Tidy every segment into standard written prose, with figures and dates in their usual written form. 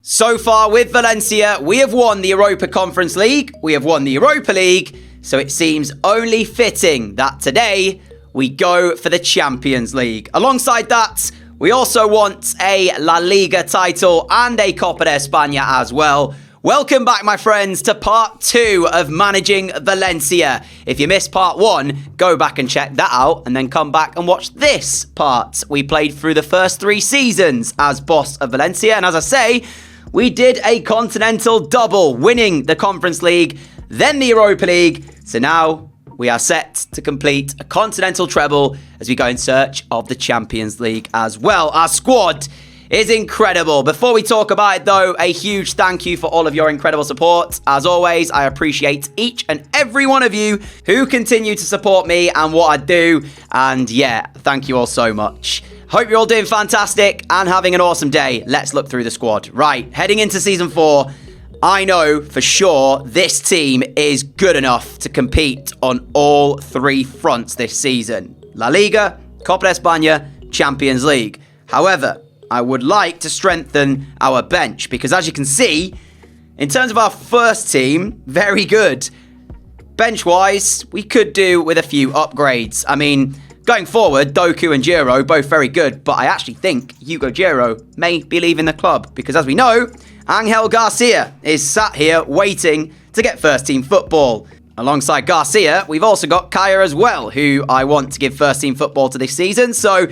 So far with Valencia, we have won the Europa Conference League, we have won the Europa League, so it seems only fitting that today we go for the Champions League. Alongside that, we also want a La Liga title and a Copa de España as well. Welcome back, my friends, to part 2 of managing Valencia. If you missed part 1, go back and check that out and then come back and watch this part. We played through the first 3 seasons as boss of Valencia, and as I say, we did a continental double, winning the Conference League, then the Europa League. So now we are set to complete a continental treble as we go in search of the Champions League as well. Our squad is incredible. Before we talk about it though, a huge thank you for all of your incredible support. As always, I appreciate each and every one of you who continue to support me and what I do. And yeah, thank you all so much. Hope you're all doing fantastic and having an awesome day. Let's look through the squad. Right, heading into Season 4, I know for sure this team is good enough to compete on all 3 fronts this season. La Liga, Copa de España, Champions League. However, I would like to strengthen our bench because, as you can see, in terms of our first team, very good. Bench-wise, we could do with a few upgrades. I mean, going forward, Doku and Giro, both very good, but I actually think Hugo Giro may be leaving the club because, as we know, Angel Garcia is sat here waiting to get first-team football. Alongside Garcia, we've also got Kaya as well, who I want to give first-team football to this season, so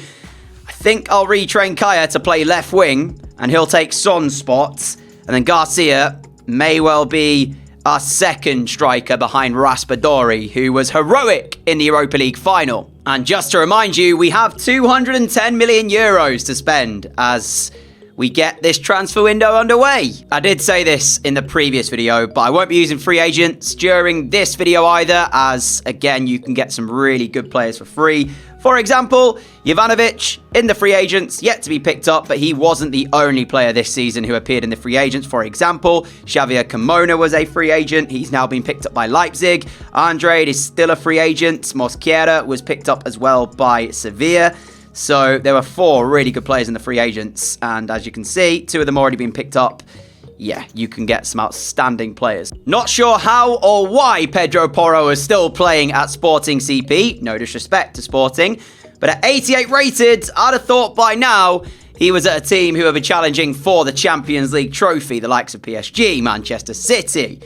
I think I'll retrain Kaya to play left wing, and he'll take Son's spot. And then Garcia may well be our second striker behind Raspadori, who was heroic in the Europa League final. And just to remind you, we have 210 million euros to spend as we get this transfer window underway. I did say this in the previous video, but I won't be using free agents during this video either, as again, you can get some really good players for free. For example, Jovanovic in the free agents, yet to be picked up, but he wasn't the only player this season who appeared in the free agents. For example, Xavier Carmona was a free agent. He's now been picked up by Leipzig. Andrade is still a free agent. Mosquera was picked up as well by Sevilla. So there were 4 really good players in the free agents. And as you can see, 2 of them already been picked up. Yeah, you can get some outstanding players. Not sure how or why Pedro Porro is still playing at Sporting CP. No disrespect to Sporting. But at 88 rated, I'd have thought by now he was at a team who have been challenging for the Champions League trophy, the likes of PSG, Manchester City.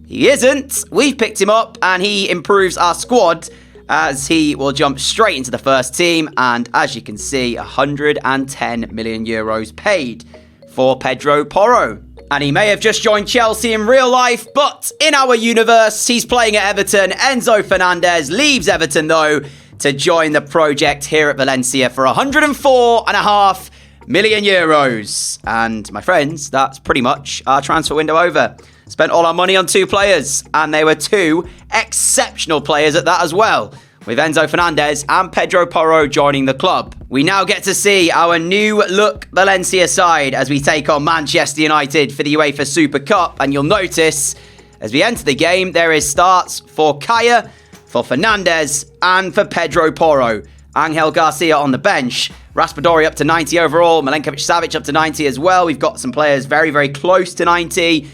He isn't. We've picked him up and he improves our squad as he will jump straight into the first team. And as you can see, 110 million euros paid for Pedro Porro. And he may have just joined Chelsea in real life, but in our universe, he's playing at Everton. Enzo Fernandez leaves Everton, though, to join the project here at Valencia for 104.5 million euros. And, my friends, that's pretty much our transfer window over. Spent all our money on 2 players, and they were 2 exceptional players at that as well, with Enzo Fernandez and Pedro Porro joining the club. We now get to see our new look Valencia side as we take on Manchester United for the UEFA Super Cup. And you'll notice, as we enter the game, there is starts for Kaya, for Fernandez, and for Pedro Porro. Angel Garcia on the bench. Raspadori up to 90 overall. Milenkovic-Savic up to 90 as well. We've got some players very, very close to 90.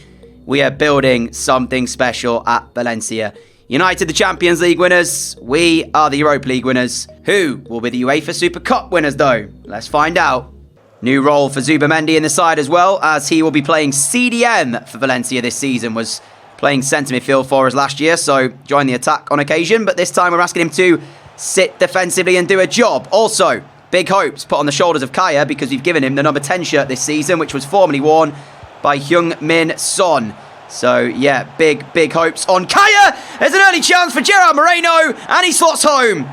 We are building something special at Valencia. United, the Champions League winners. We are the Europa League winners. Who will be the UEFA Super Cup winners, though? Let's find out. New role for Zubamendi in the side as well, as he will be playing CDM for Valencia this season. Was playing centre midfield for us last year, so joined the attack on occasion. But this time we're asking him to sit defensively and do a job. Also, big hopes put on the shoulders of Kaya because we've given him the number 10 shirt this season, which was formerly worn by Heung-min Son. So, yeah, big hopes on Kaya. There's an early chance for Gerard Moreno, and he slots home.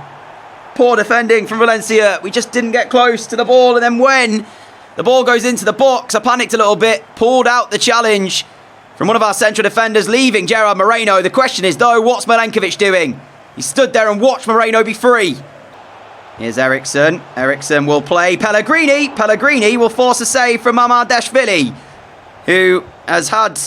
Poor defending from Valencia. We just didn't get close to the ball, and then when the ball goes into the box, I panicked a little bit, pulled out the challenge from one of our central defenders, leaving Gerard Moreno. The question is, though, what's Milenkovic doing? He stood there and watched Moreno be free. Here's Eriksson. Eriksson will play Pellegrini. Pellegrini will force a save from Mamardashvili, who has had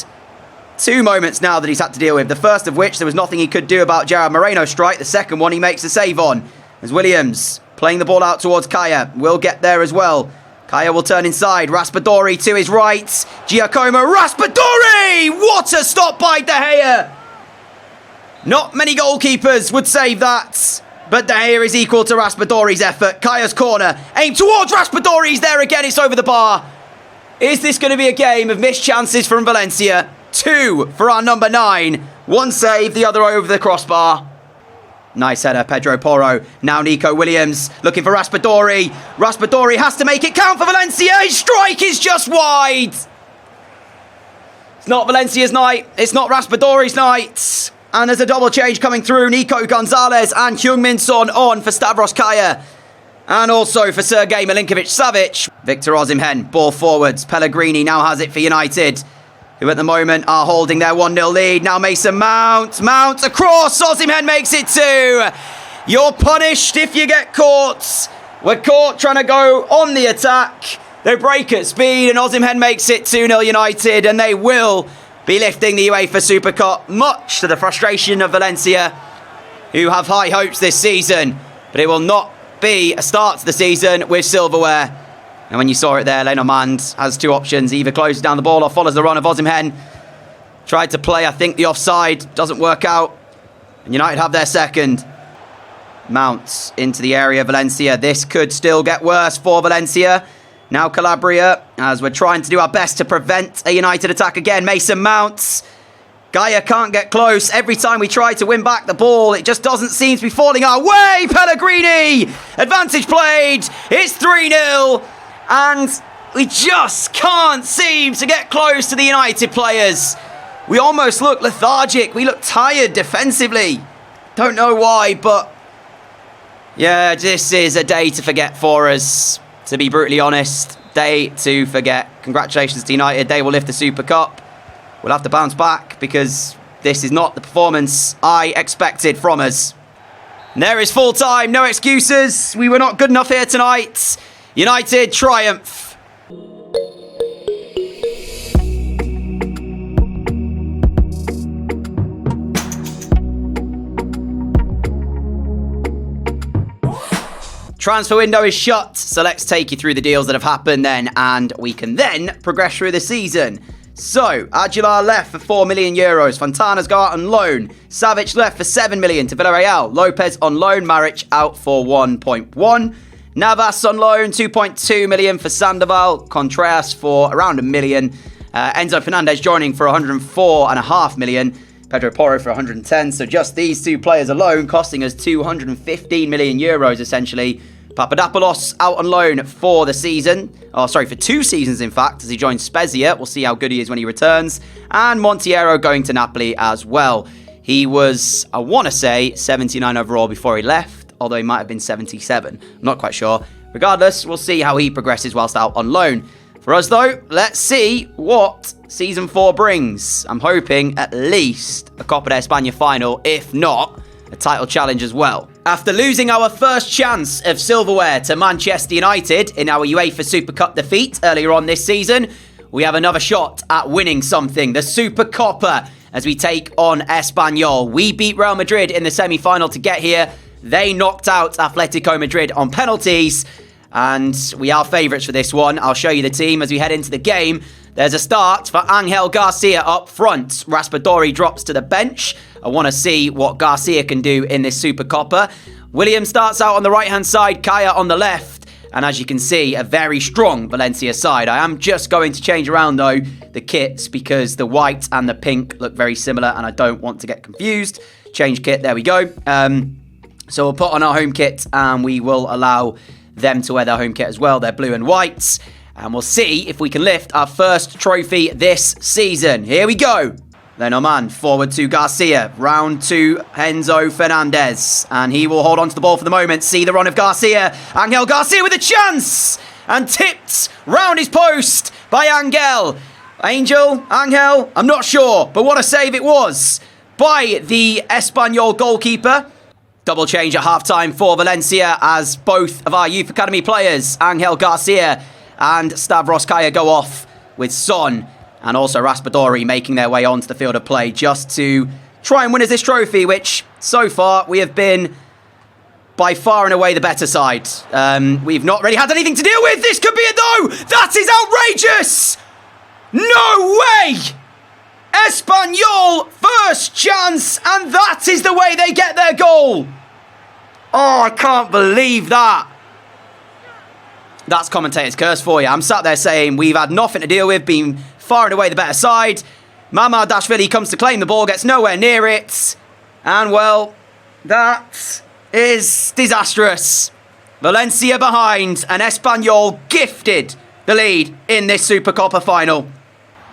2 moments now that he's had to deal with. The first of which, there was nothing he could do about Gerard Moreno's strike. The second one, he makes a save on. As Williams playing the ball out towards Kaya. Will get there as well. Kaya will turn inside. Raspadori to his right. Giacomo Raspadori! What a stop by De Gea! Not many goalkeepers would save that. But De Gea is equal to Raspadori's effort. Kaya's corner. Aim towards Raspadori. He's there again. It's over the bar. Is this going to be a game of missed chances from Valencia? 2 for our number 9. 1 save, the other over the crossbar. Nice header, Pedro Porro. Now Nico Williams looking for Raspadori. Raspadori has to make it count for Valencia. His strike is just wide. It's not Valencia's night. It's not Raspadori's night. And there's a double change coming through. Nico Gonzalez and Heung-min Son on for Stavros Kaya. And also for Sergej Milinkovic-Savic. Victor Osimhen, ball forwards. Pellegrini now has it for United, who at the moment are holding their 1-0 lead. Now Mason Mount. Mount across. Osimhen makes it 2. You're punished if you get caught. We're caught trying to go on the attack. They break at speed and Osimhen makes it 2-0 United. And they will be lifting the UEFA Super Cup, much to the frustration of Valencia, who have high hopes this season. But it will not be a start to the season with silverware. And when you saw it there, Lenormand has 2 options. Either closes down the ball or follows the run of Osimhen. Tried to play, I think, the offside. Doesn't work out. And United have their second. Mounts into the area of Valencia. This could still get worse for Valencia. Now Calabria, as we're trying to do our best to prevent a United attack again. Mason Mounts. Gaia can't get close. Every time we try to win back the ball, it just doesn't seem to be falling our way. Pellegrini! Advantage played. It's 3-0. And we just can't seem to get close to the United players. We almost look lethargic. We look tired defensively. Don't know why, but yeah, this is a day to forget for us, to be brutally honest. Day to forget. Congratulations to United. They will lift the Super Cup. We'll have to bounce back because this is not the performance I expected from us. And there is full time. No excuses. We were not good enough here tonight. United triumph. Transfer window is shut, so let's take you through the deals that have happened then, and we can then progress through the season. So, Aguilar left for 4 million euros. Fontana's go out on loan. Savic left for 7 million to Villarreal. Lopez on loan. Maric out for 1.1. Navas on loan. 2.2 million for Sandoval. Contreras for around 1 million. Enzo Fernandez joining for 104.5 million. Pedro Porro for 110. So just these 2 players alone costing us 215 million euros essentially. Papadopoulos out on loan for the season. Oh, sorry, for 2 seasons, in fact, as he joins Spezia. We'll see how good he is when he returns. And Montiero going to Napoli as well. He was, I want to say, 79 overall before he left, although he might have been 77. I'm not quite sure. Regardless, we'll see how he progresses whilst out on loan. For us, though, let's see what Season 4 brings. I'm hoping at least a Copa de España final, if not a title challenge as well. After losing our first chance of silverware to Manchester United in our UEFA Super Cup defeat earlier on this season, we have another shot at winning something, the Super Copa, as we take on Espanyol. We beat Real Madrid in the semi-final to get here. They knocked out Atletico Madrid on penalties, and we are favourites for this one. I'll show you the team as we head into the game. There's a start for Angel Garcia up front. Raspadori drops to the bench. I want to see what Garcia can do in this Super Copa. William starts out on the right-hand side, Kaya on the left. And as you can see, a very strong Valencia side. I am just going to change around, though, the kits because the white and the pink look very similar and I don't want to get confused. Change kit, there we go. So we'll put on our home kit and we will allow them to wear their home kit as well. They're blue and whites. And we'll see if we can lift our first trophy this season. Here we go. Lenormand forward to Garcia. Round to Enzo Fernandez. And he will hold on to the ball for the moment. See the run of Garcia. Angel Garcia with a chance. And tipped round his post by Angel. Angel? I'm not sure. But what a save it was by the Espanyol goalkeeper. Double change at halftime for Valencia as both of our youth academy players, Angel Garcia and Stavros Kaya, go off with Son and also Raspadori making their way onto the field of play just to try and win us this trophy, which so far we have been by far and away the better side. We've not really had anything to deal with. This could be it, though. That is outrageous. No way. Espanyol, first chance, and that is the way they get their goal. Oh, I can't believe that. That's commentator's curse for you. I'm sat there saying we've had nothing to deal with, being far and away the better side. Mamardashvili comes to claim the ball, gets nowhere near it. And, well, that is disastrous. Valencia behind, and Espanyol gifted the lead in this Supercopa final.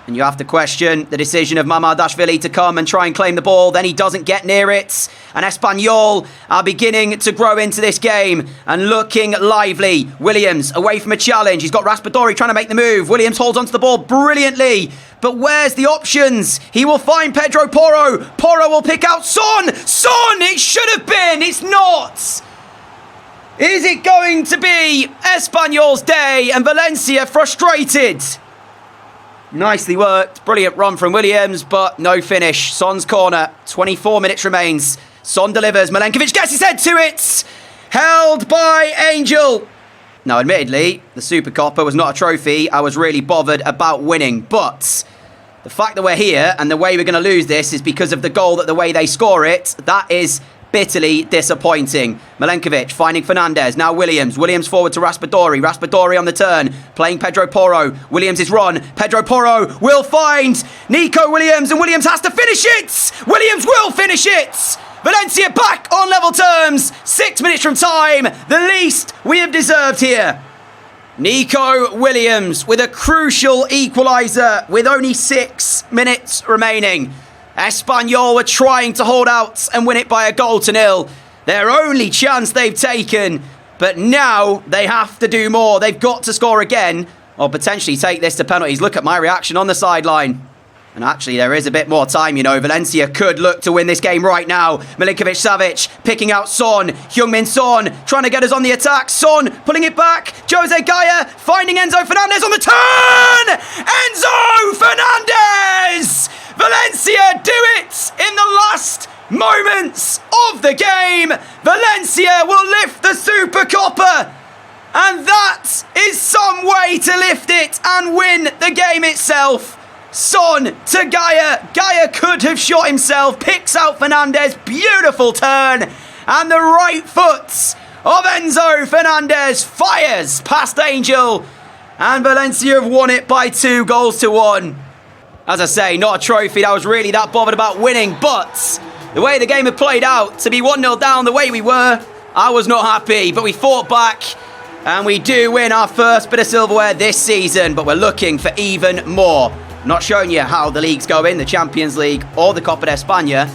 And you have to question the decision of Mamardashvili to come and try and claim the ball. Then he doesn't get near it. And Espanyol are beginning to grow into this game and looking lively. Williams away from a challenge. He's got Raspadori trying to make the move. Williams holds onto the ball brilliantly. But where's the options? He will find Pedro Porro. Porro will pick out Son. Son! It should have been. It's not. Is it going to be Espanyol's day and Valencia frustrated? Nicely worked. Brilliant run from Williams, but no finish. Son's corner. 24 minutes remains. Son delivers. Milenkovic gets his head to it. Held by Angel. Now, admittedly, the Supercopa was not a trophy I was really bothered about winning, but the fact that we're here and the way we're going to lose this is because of the goal, that the way they score it, that is bitterly disappointing. Milenkovic finding Fernandez. Now Williams. Williams forward to Raspadori. Raspadori on the turn. Playing Pedro Porro. Williams is run. Pedro Porro will find Nico Williams, and Williams has to finish it. Williams will finish it. Valencia back on level terms. 6 minutes from time. The least we have deserved here. Nico Williams with a crucial equaliser with only 6 minutes remaining. Espanyol were trying to hold out and win it by 1-0. Their only chance they've taken. But now they have to do more. They've got to score again or potentially take this to penalties. Look at my reaction on the sideline. And actually, there is a bit more time, you know. Valencia could look to win this game right now. Milinkovic-Savic picking out Son. Heung-min Son trying to get us on the attack. Son pulling it back. Jose Gaya finding Enzo Fernandez on the turn. Enzo Fernandez! Valencia do it in the last moments of the game. Valencia will lift the Supercopa. And that is some way to lift it and win the game itself. Son to Gaya. Gaya could have shot himself. Picks out Fernandez. Beautiful turn. And the right foot of Enzo Fernandez fires past Angel. And Valencia have won it by 2-1. As I say, not a trophy that I was really that bothered about winning. But the way the game had played out, to be 1-0 down the way we were, I was not happy. But we fought back. And we do win our first bit of silverware this season. But we're looking for even more. Not showing you how the leagues go in, the Champions League or the Copa de España,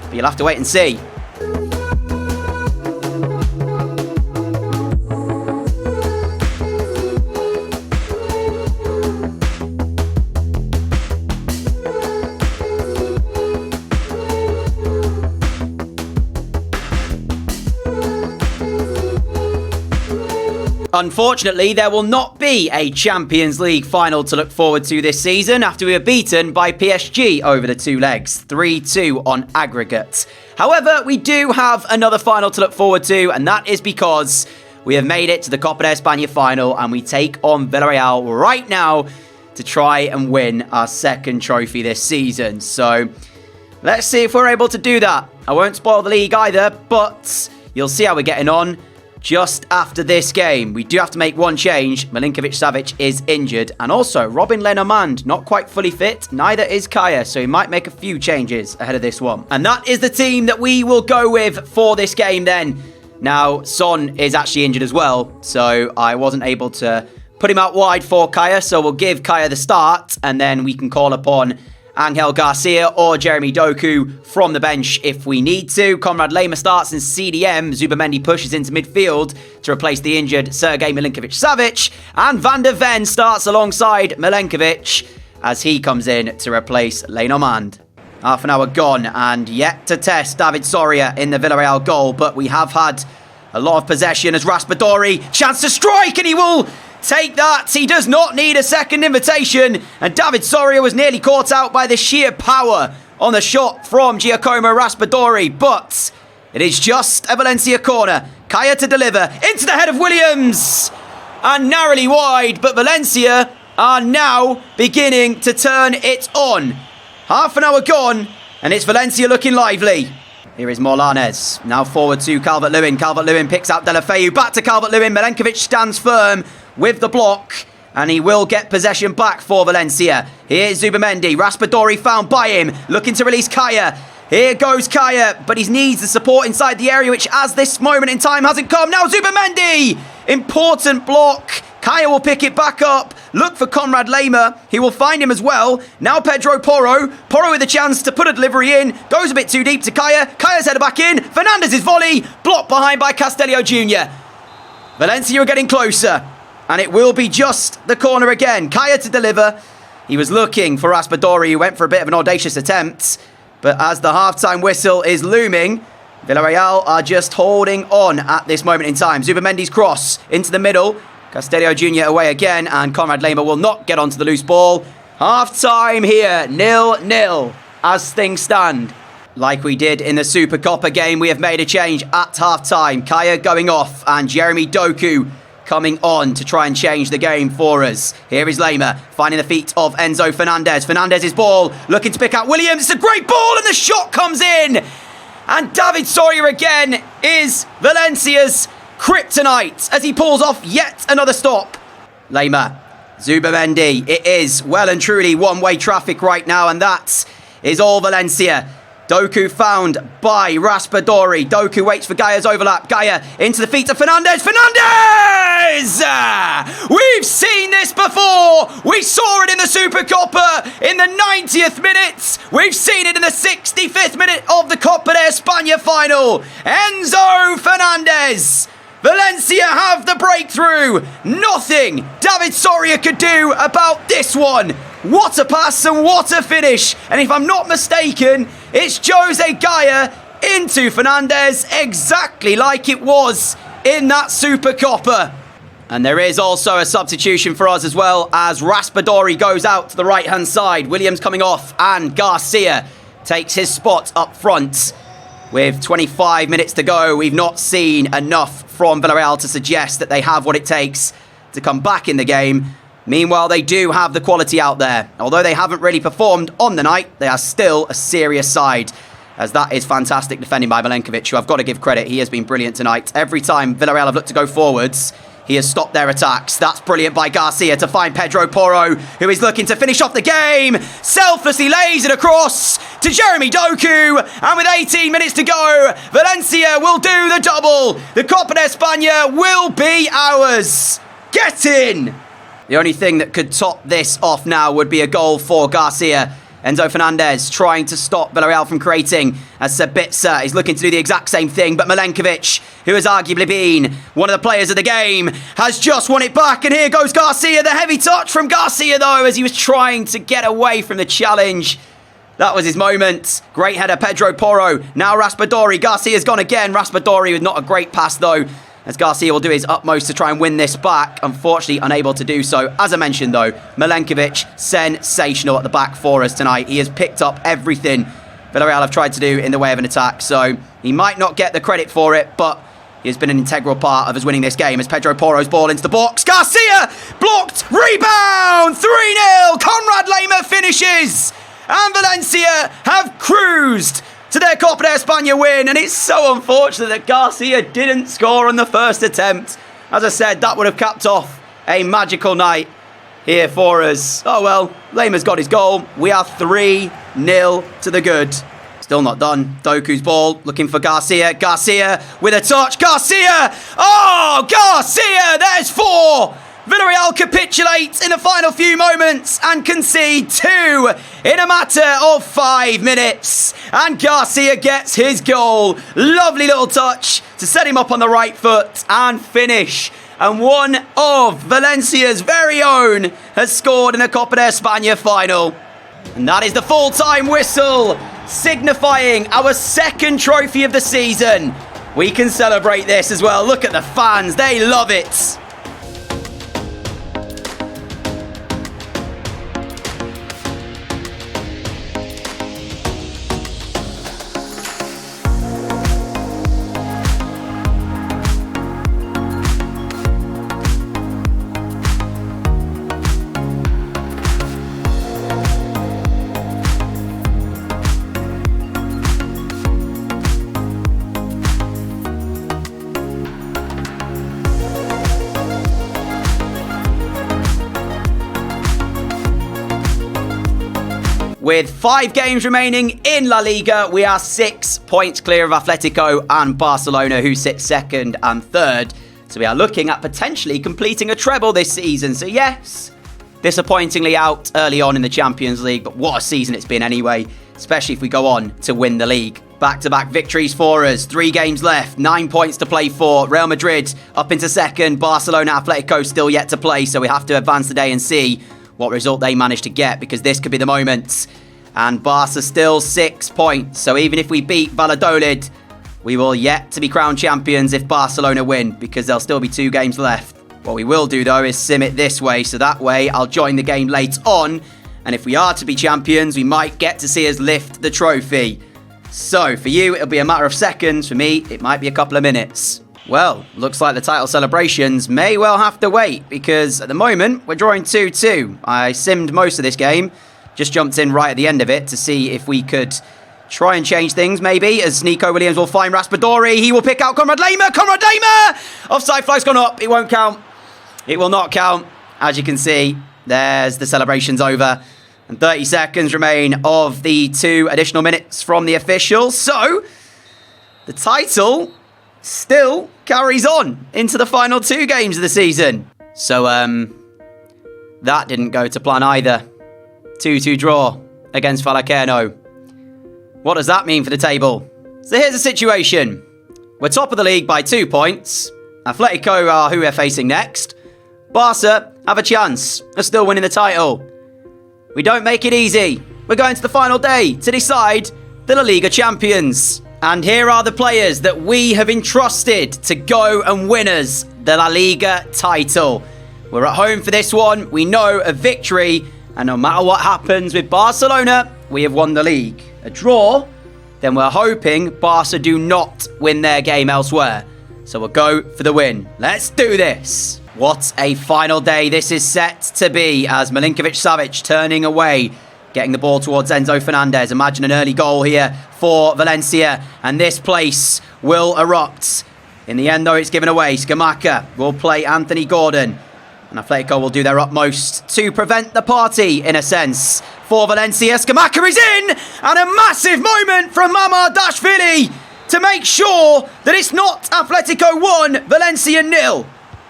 but you'll have to wait and see. Unfortunately, there will not be a Champions League final to look forward to this season after we were beaten by PSG over the 2 legs, 3-2 on aggregate. However, we do have another final to look forward to, and that is because we have made it to the Copa de España final and we take on Villarreal right now to try and win our second trophy this season. So, let's see if we're able to do that. I won't spoil the league either, but you'll see how we're getting on. Just after this game, we do have to make one change. Milinkovic-Savic is injured. And also, Robin Lenormand, not quite fully fit. Neither is Kaya, so he might make a few changes ahead of this one. And that is the team that we will go with for this game then. Now, Son is actually injured as well, so I wasn't able to put him out wide for Kaya. So we'll give Kaya the start, and then we can call upon Angel Garcia or Jeremy Doku from the bench if we need to. Konrad Lema starts in CDM. Zubamendi pushes into midfield to replace the injured Sergej Milinkovic-Savic. And Van der Ven starts alongside Milenkovic as he comes in to replace Lenormand. Half an hour gone and yet to test David Soria in the Villarreal goal. But we have had a lot of possession as Raspadori. Chance to strike and he will take that. He does not need a second invitation. And David Soria was nearly caught out by the sheer power on the shot from Giacomo Raspadori. But it is just a Valencia corner. Kaya to deliver. Into the head of Williams. And narrowly wide, but Valencia are now beginning to turn it on. Half an hour gone, and it's Valencia looking lively. Here is Morlanes. Now forward to Calvert-Lewin. Calvert-Lewin picks out Deulofeu. Back to Calvert-Lewin. Milenkovic stands firm with the block. And he will get possession back for Valencia. Here's Zubamendi. Raspadori found by him. Looking to release Kaya. Here goes Kaya. But he needs the support inside the area, which at this moment in time hasn't come. Now Zubamendi. Important block. Kaya will pick it back up. Look for Conrad Lema. He will find him as well. Now Pedro Porro. Porro with a chance to put a delivery in. Goes a bit too deep to Kaya. Kaya's headed back in. Fernandez's volley. Blocked behind by Castellio Jr. Valencia are getting closer. And it will be just the corner again. Kaya to deliver. He was looking for Raspadori, who went for a bit of an audacious attempt. But as the halftime whistle is looming, Villarreal are just holding on at this moment in time. Zubamendi's cross into the middle. Castellio Jr. away again, and Conrad Lema will not get onto the loose ball. Half-time here, 0-0 as things stand. Like we did in the Super Copa game, we have made a change at half-time. Kaya going off, and Jeremy Doku coming on to try and change the game for us. Here is Lema, finding the feet of Enzo Fernandez. Fernandez's ball, looking to pick out Williams. It's a great ball, and the shot comes in. And David Soria again is Valencia's kryptonite as he pulls off yet another stop. Lema, Zubamendi. It is well and truly one-way traffic right now, and that is all Valencia. Doku found by Raspadori. Doku waits for Gaya's overlap. Gaya into the feet of Fernandez. Fernandez! We've seen this before. We saw it in the Super Copa in the 90th minute. We've seen it in the 65th minute of the Copa de España final. Enzo Fernandez. Valencia have the breakthrough. Nothing David Soria could do about this one. What a pass and what a finish. And if I'm not mistaken, it's Jose Gaya into Fernandez, exactly like it was in that Super Copa. And there is also a substitution for us as well, as Raspadori goes out to the right-hand side. Williams coming off, and Garcia takes his spot up front. With 25 minutes to go, we've not seen enough from Villarreal to suggest that they have what it takes to come back in the game. Meanwhile, they do have the quality out there. Although they haven't really performed on the night, they are still a serious side. As that is fantastic defending by Milenkovic, who I've got to give credit. He has been brilliant tonight. Every time Villarreal have looked to go forwards, he has stopped their attacks. That's brilliant by Garcia to find Pedro Porro, who is looking to finish off the game. Selflessly lays it across to Jeremy Doku. And with 18 minutes to go, Valencia will do the double. The Copa de España will be ours. Get in! The only thing that could top this off now would be a goal for Garcia. Enzo Fernandez trying to stop Villarreal from creating, as Sabitzer is looking to do the exact same thing. But Milenkovic, who has arguably been one of the players of the game, has just won it back. And here goes Garcia. The heavy touch from Garcia, though, as he was trying to get away from the challenge. That was his moment. Great header, Pedro Porro. Now Raspadori. Garcia's gone again. Raspadori with not a great pass, though, as Garcia will do his utmost to try and win this back. Unfortunately, unable to do so. As I mentioned, though, Milenkovic, sensational at the back for us tonight. He has picked up everything Villarreal have tried to do in the way of an attack. So he might not get the credit for it, but he has been an integral part of us winning this game. As Pedro Porro's ball into the box. Garcia blocked. Rebound. 3-0. Conrad Lema finishes. And Valencia have cruised to their Copa de España win, and it's so unfortunate that Garcia didn't score on the first attempt. As I said, that would have capped off a magical night here for us. Oh well, Lema's got his goal. We are 3-0 to the good. Still not done. Doku's ball, looking for Garcia. Garcia with a touch. Garcia! Oh, Garcia! There's 4! Villarreal capitulates in the final few moments and concede 2 in a matter of 5 minutes. And Garcia gets his goal. Lovely little touch to set him up on the right foot and finish. And one of Valencia's very own has scored in a Copa de España final. And that is the full-time whistle, signifying our second trophy of the season. We can celebrate this as well. Look at the fans. They love it. With 5 games remaining in La Liga, we are 6 points clear of Atletico and Barcelona, who sit second and third. So we are looking at potentially completing a treble this season. So yes, disappointingly out early on in the Champions League, but what a season it's been anyway, especially if we go on to win the league. Back-to-back victories for us. 3 games left, 9 points to play for. Real Madrid up into second. Barcelona, Atletico still yet to play, so we have to advance today and see what result they manage to get, because this could be the moment. And Barca still 6 points. So even if we beat Valladolid, we will yet to be crowned champions if Barcelona win, because there'll still be 2 games left. What we will do, though, is sim it this way. So that way, I'll join the game late on. And if we are to be champions, we might get to see us lift the trophy. So for you, it'll be a matter of seconds. For me, it might be a couple of minutes. Well, looks like the title celebrations may well have to wait, because at the moment, we're drawing 2-2. I simmed most of this game. Just jumped in right at the end of it to see if we could try and change things, maybe, as Nico Williams will find Raspadori. He will pick out Conrad Lema. Conrad Lema! Offside flag's gone up. It won't count. It will not count. As you can see, there's the celebrations over. And 30 seconds remain of the 2 additional minutes from the officials. So, the title still carries on into the final 2 games of the season. So, that didn't go to plan either. 2-2 draw against Vallecano. What does that mean for the table? So here's the situation. We're top of the league by 2 points. Atletico are who we're facing next. Barca have a chance of still winning the title. We don't make it easy. We're going to the final day to decide the La Liga champions. And here are the players that we have entrusted to go and win us the La Liga title. We're at home for this one. We know a victory. And no matter what happens with Barcelona, we have won the league. A draw, then we're hoping Barca do not win their game elsewhere. So we'll go for the win. Let's do this. What a final day this is set to be, as Milinkovic-Savic turning away, getting the ball towards Enzo Fernandez. Imagine an early goal here for Valencia, and this place will erupt. In the end, though, it's given away. Scamacca will play Anthony Gordon, and Atletico will do their utmost to prevent the party, in a sense. For Valencia, Scamacca is in, and a massive moment from Mamardashvili to make sure that it's not Atletico 1, Valencia 0.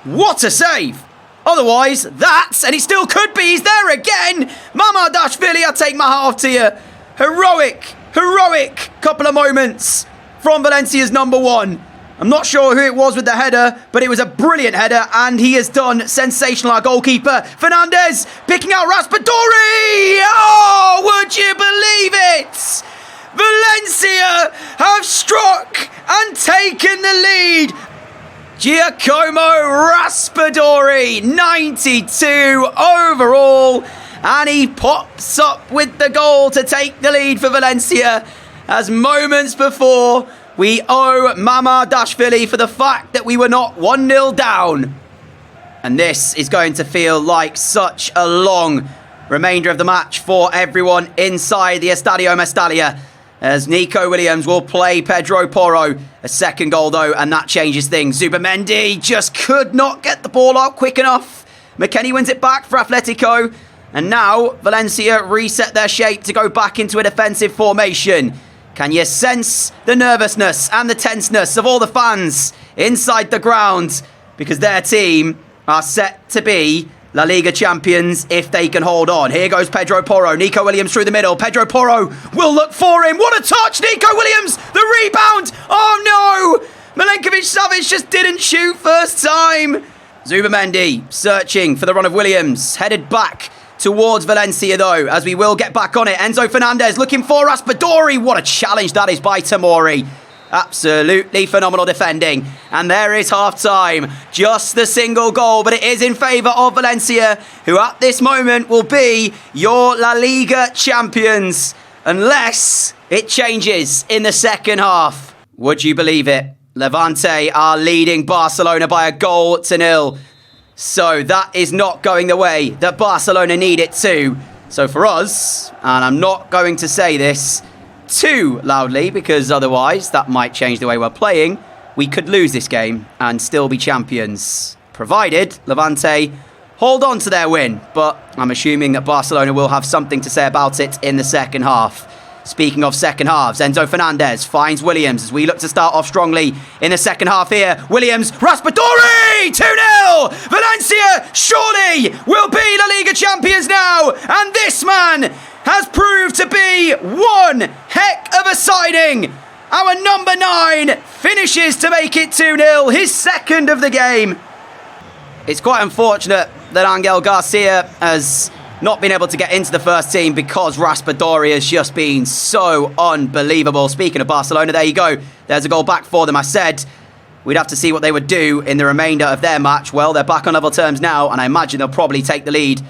What a save! Otherwise, that's, and it still could be, he's there again! Mamardashvili, I take my hat off to you. Heroic couple of moments from Valencia's number 1. I'm not sure who it was with the header, but it was a brilliant header, and he has done sensational. Our goalkeeper, Fernandez, picking out Raspadori! Oh, would you believe it? Valencia have struck and taken the lead. Giacomo Raspadori, 92 overall, and he pops up with the goal to take the lead for Valencia, as moments before, we owe Mamardashvili for the fact that we were not 1-0 down. And this is going to feel like such a long remainder of the match for everyone inside the Estadio Mestalla, as Nico Williams will play Pedro Porro. A second goal, though, and that changes things. Zubamendi just could not get the ball out quick enough. McKennie wins it back for Atletico. And now Valencia reset their shape to go back into a defensive formation. Can you sense the nervousness and the tenseness of all the fans inside the ground? Because their team are set to be La Liga champions if they can hold on. Here goes Pedro Porro. Nico Williams through the middle. Pedro Porro will look for him. What a touch! Nico Williams! The rebound! Oh no! Milinkovic-Savic just didn't shoot first time. Zubamendi searching for the run of Williams. Headed back towards Valencia, though, as we will get back on it. Enzo Fernandez looking for Raspadori. What a challenge that is by Tamori. Absolutely phenomenal defending. And there is half-time. Just the single goal, but it is in favour of Valencia, who at this moment will be your La Liga champions, unless it changes in the second half. Would you believe it? Levante are leading Barcelona by a goal to 0. So that is not going the way that Barcelona need it to. So for us, and I'm not going to say this too loudly, because otherwise that might change the way we're playing, we could lose this game and still be champions, provided Levante hold on to their win, but I'm assuming that Barcelona will have something to say about it in the second half. Speaking of second halves, Enzo Fernandez finds Williams as we look to start off strongly in the second half here. Williams, Raspadori! 2-0! Valencia surely will be La Liga champions now, and this man has proved to be one heck of a signing. Our number 9 finishes to make it 2-0, his second of the game. It's quite unfortunate that Angel Garcia has not been able to get into the first team because Raspadori has just been so unbelievable. Speaking of Barcelona, there you go. There's a goal back for them. I said we'd have to see what they would do in the remainder of their match. Well, they're back on level terms now, and I imagine they'll probably take the lead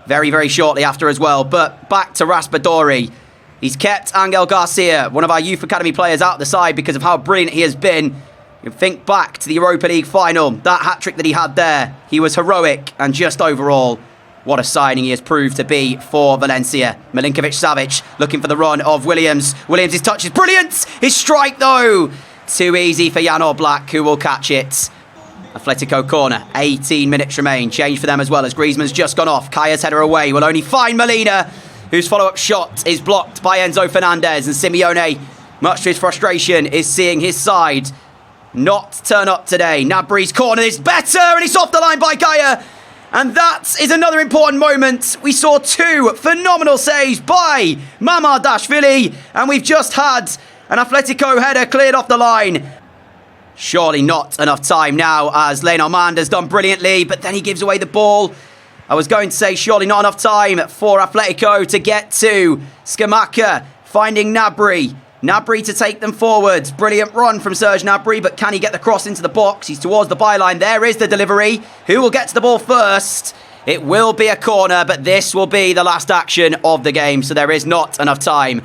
very, very shortly after as well. But back to Raspadori. He's kept Angel Garcia, one of our youth academy players, out the side because of how brilliant he has been. You think back to the Europa League final, that hat-trick that he had there. He was heroic, and just overall, what a signing he has proved to be for Valencia. Milinkovic-Savic looking for the run of Williams. Williams' touch is brilliant. His strike, though, too easy for Jan Oblak, who will catch it. Atletico corner, 18 minutes remain. Change for them as well as Griezmann's just gone off. Kaya's header away will only find Molina, whose follow-up shot is blocked by Enzo Fernandez. And Simeone, much to his frustration, is seeing his side not turn up today. Gnabry's corner is better, and it's off the line by Kaya. And that is another important moment. We saw 2 phenomenal saves by Mamardashvili, and we've just had an Atletico header cleared off the line. Surely not enough time now, as Lenormand has done brilliantly, but then he gives away the ball. I was going to say surely not enough time for Atletico to get to Scamacca, finding Gnabry. Gnabry to take them forwards. Brilliant run from Serge Gnabry, but can he get the cross into the box? He's towards the byline. There is the delivery. Who will get to the ball first? It will be a corner, but this will be the last action of the game, so there is not enough time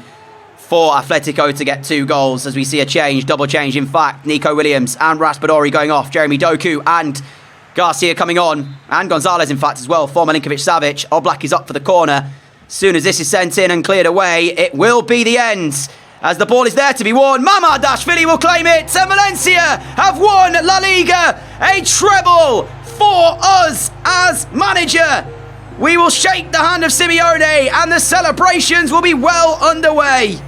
for Atletico to get 2 goals, as we see a change, double change in fact. Nico Williams and Raspadori going off. Jeremy Doku and Garcia coming on, and Gonzalez in fact as well for Milinkovic-Savic. Oblak is up for the corner. Soon as this is sent in and cleared away, it will be the end. As the ball is there to be won, Mamardashvili will claim it, and Valencia have won La Liga, a treble for us as manager. We will shake the hand of Simeone, and the celebrations will be well underway.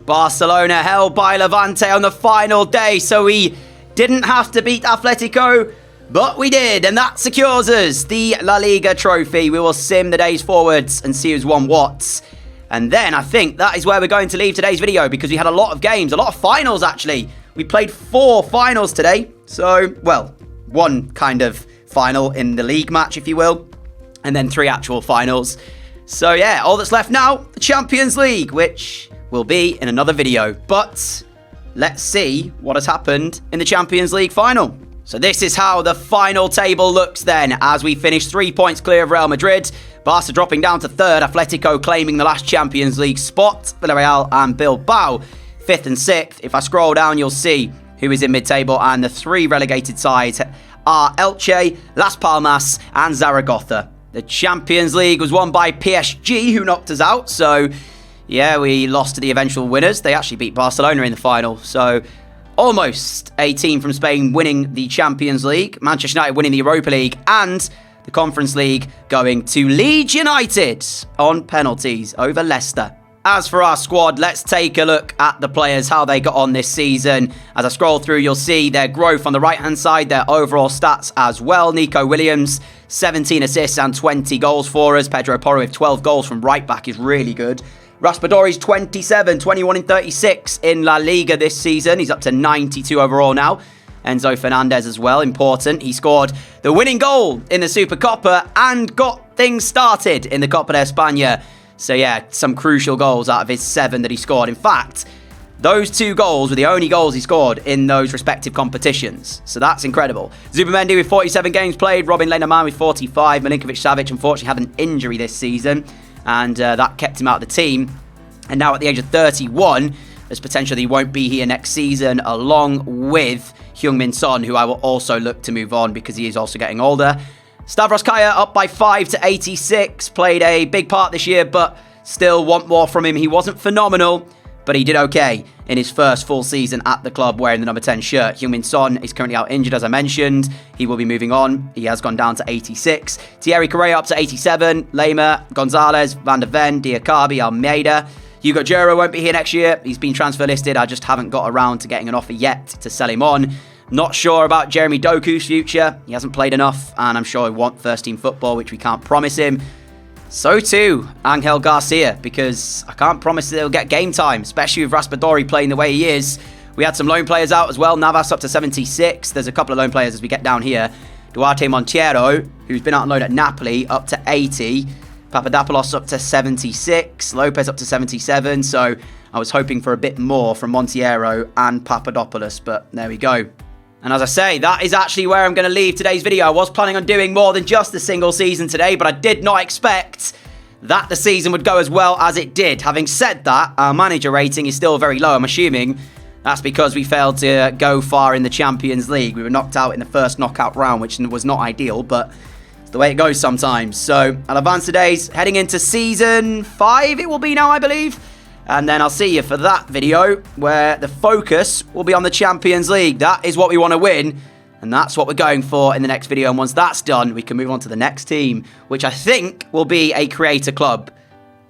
Barcelona held by Levante on the final day, so we didn't have to beat Atletico, but we did, and that secures us the La Liga trophy. We will sim the days forwards and see who's won what. And then I think that is where we're going to leave today's video, because we had a lot of games, a lot of finals actually. We played 4 finals today, so, well, 1 kind of final in the league match, if you will, and then 3 actual finals. So yeah, all that's left now, the Champions League, which will be in another video. But let's see what has happened in the Champions League final. So this is how the final table looks then, as we finish 3 points clear of Real Madrid. Barca dropping down to 3rd, Atletico claiming the last Champions League spot, Villarreal and Bilbao 5th and 6th. If I scroll down, you'll see who is in mid-table, and the 3 relegated sides are Elche, Las Palmas and Zaragoza. The Champions League was won by PSG, who knocked us out, so yeah, we lost to the eventual winners. They actually beat Barcelona in the final, so almost a team from Spain winning the Champions League, Manchester United winning the Europa League, and the Conference League going to Leeds United on penalties over Leicester. as for our squad, let's take a look at the players, how they got on this season. As I scroll through, you'll see their growth on the right-hand side, their overall stats as well. Nico Williams, 17 assists and 20 goals for us. Pedro Porro with 12 goals from right-back is really good. Raspadori's 27, 21 in 36 in La Liga this season. He's up to 92 overall now. Enzo Fernandez as well, important. He scored the winning goal in the Supercopa and got things started in the Copa de España. So yeah, some crucial goals out of his 7 that he scored. In fact, those 2 goals were the only goals he scored in those respective competitions. So that's incredible. Zubamendi with 47 games played. Robin Lenormand with 45. Milinkovic-Savic unfortunately had an injury this season, and that kept him out of the team. And now at the age of 31, there's potential that he won't be here next season, along with Heung-min Son, who I will also look to move on because he is also getting older. Stavros Kaya up by 5 to 86. Played a big part this year, but still want more from him. He wasn't phenomenal, but he did okay in his first full season at the club wearing the number 10 shirt. Heung-min Son is currently out injured, as I mentioned. He will be moving on. He has gone down to 86. Thierry Correa up to 87. Lema, Gonzalez, Van der Ven, Diakabi, Almeida. Hugo Jura won't be here next year. He's been transfer listed. I just haven't got around to getting an offer yet to sell him on. Not sure about Jeremy Doku's future. He hasn't played enough, and I'm sure he'll want first-team football, which we can't promise him. So too, Angel Garcia, because I can't promise that he'll get game time, especially with Raspadori playing the way he is. We had some loan players out as well. Navas up to 76. There's a couple of loan players as we get down here. Duarte Monteiro, who's been out on loan at Napoli, up to 80. Papadopoulos up to 76. Lopez up to 77. So I was hoping for a bit more from Monteiro and Papadopoulos, but there we go. And as I say, that is actually where I'm going to leave today's video. I was planning on doing more than just a single season today, but I did not expect that the season would go as well as it did. Having said that, our manager rating is still very low. I'm assuming that's because we failed to go far in the Champions League. We were knocked out in the first knockout round, which was not ideal, but it's the way it goes sometimes. So I'll advance today's heading into season 5, it will be now, I believe. And then I'll see you for that video where the focus will be on the Champions League. That is what we want to win. And that's what we're going for in the next video. And once that's done, we can move on to the next team, which I think will be a creator club.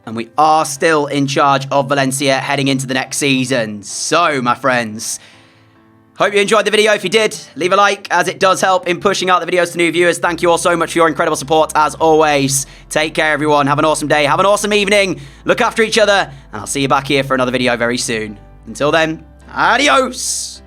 And we are still in charge of Valencia heading into the next season. So, my friends, hope you enjoyed the video. If you did, leave a like, as it does help in pushing out the videos to new viewers. Thank you all so much for your incredible support, as always. Take care, everyone. Have an awesome day. Have an awesome evening. Look after each other. And I'll see you back here for another video very soon. Until then, adios.